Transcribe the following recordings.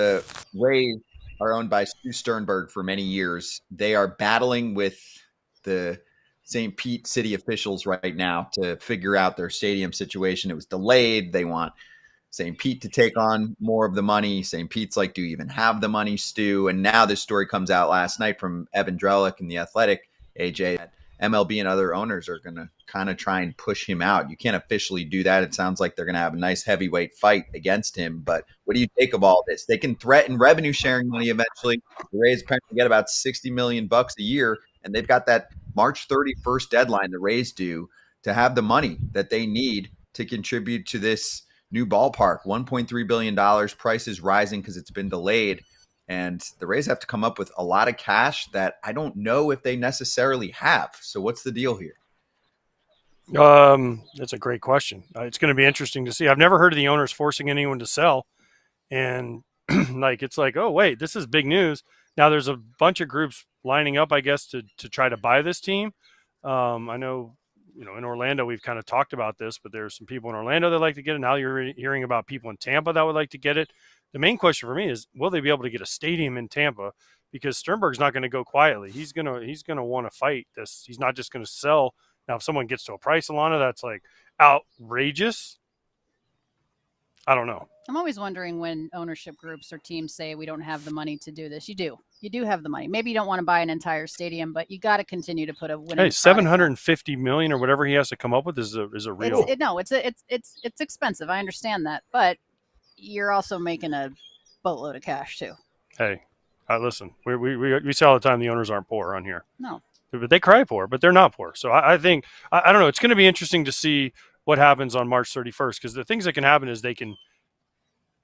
The Rays are owned by Stu Sternberg for many years. They are battling with the St. Pete city officials right now to figure out their stadium situation. It was delayed. They want St. Pete to take on more of the money. St. Pete's like, do you even have the money, Stu? And now this story comes out last night from Evan Drellick in The Athletic, AJ, that MLB and other owners are going to kind of try and push him out. You can't officially do that. It sounds like they're going to have a nice heavyweight fight against him. But what do you take of all this? They can threaten revenue sharing money eventually. The Rays apparently get about $60 million a year, and they've got that March 31st deadline, the Rays do, to have the money that they need to contribute to this new ballpark. $1.3 billion. Price is rising because it's been delayed. And the Rays have to come up with a lot of cash that I don't know if they necessarily have. So what's the deal here? That's a great question. It's going to be interesting to see. I've never heard of the owners forcing anyone to sell. And it's like, oh, wait, this is big news. Now there's a bunch of groups lining up, I guess, to try to buy this team. I know, in Orlando, we've kind of talked about this, but there's some people in Orlando that like to get it. Now you're hearing about people in Tampa that would like to get it. The main question for me is, will they be able to get a stadium in Tampa? Because Sternberg's not going to go quietly. He's going to want to fight this. He's not just going to sell. Now, if someone gets to a price, Alana, that's like outrageous, I don't know. I'm always wondering when ownership groups or teams say we don't have the money to do this. You do have the money. Maybe you don't want to buy an entire stadium, but you got to continue to put a winning. Hey, $750 million or whatever he has to come up with is a real. It's expensive. I understand that, but you're also making a boatload of cash too. Hey, listen, we say all the time the owners aren't poor on here. No, but they cry poor, but they're not poor. So I think I don't know. It's going to be interesting to see what happens on March 31st, because the things that can happen is they can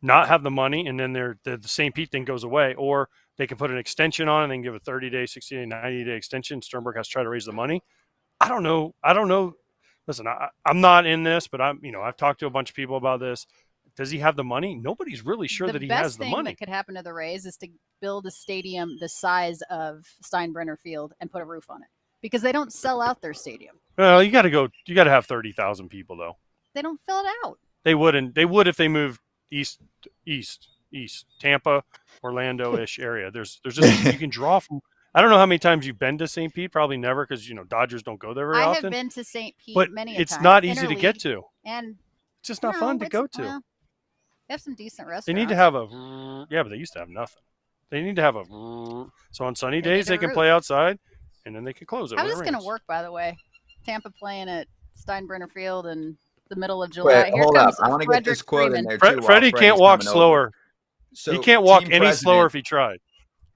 not have the money, and then the St. Pete thing goes away, or they can put an extension on and then give a 30-day, 60-day, 90-day extension. Sternberg has to try to raise the money. I don't know. Listen, I'm not in this, but I've talked to a bunch of people about this. Does he have the money? Nobody's really sure that he has the money. The best thing that could happen to the Rays is to build a stadium the size of Steinbrenner Field and put a roof on it, because they don't sell out their stadium. Well, you got to have 30,000 people though. They don't fill it out. They wouldn't. They would if they moved east, Tampa, Orlando-ish area. There's just you can draw from. I don't know how many times you've been to St. Pete. Probably never, because Dodgers don't go there very often. I have been to St. Pete but many a time. It's not easy to get to, and it's just not fun to go to. Well, they have some decent restaurants. They need to have but they used to have nothing. They need to have so on sunny days they can play outside, and then they can close it. How's this going to work, by the way? Tampa playing at Steinbrenner Field in the middle of July. Hold up. I want to get this quote in there too. Freddie can't walk slower. So he can't walk any slower if he tried.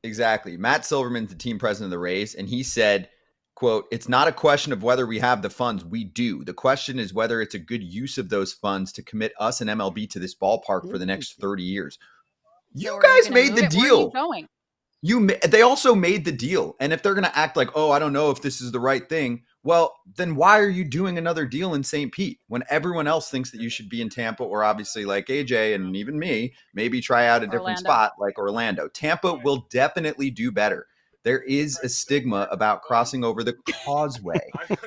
Exactly. Matt Silverman's the team president of the Rays, and he said, quote, "It's not a question of whether we have the funds. We do. The question is whether it's a good use of those funds to commit us and MLB to this ballpark for the next 30 years. You guys made the deal. They also made the deal. And if they're going to act like, oh, I don't know if this is the right thing, well, then why are you doing another deal in St. Pete when everyone else thinks that you should be in Tampa, or obviously like AJ and even me, maybe try out a different spot like Orlando? Tampa will definitely do better. There is a stigma about crossing over the causeway.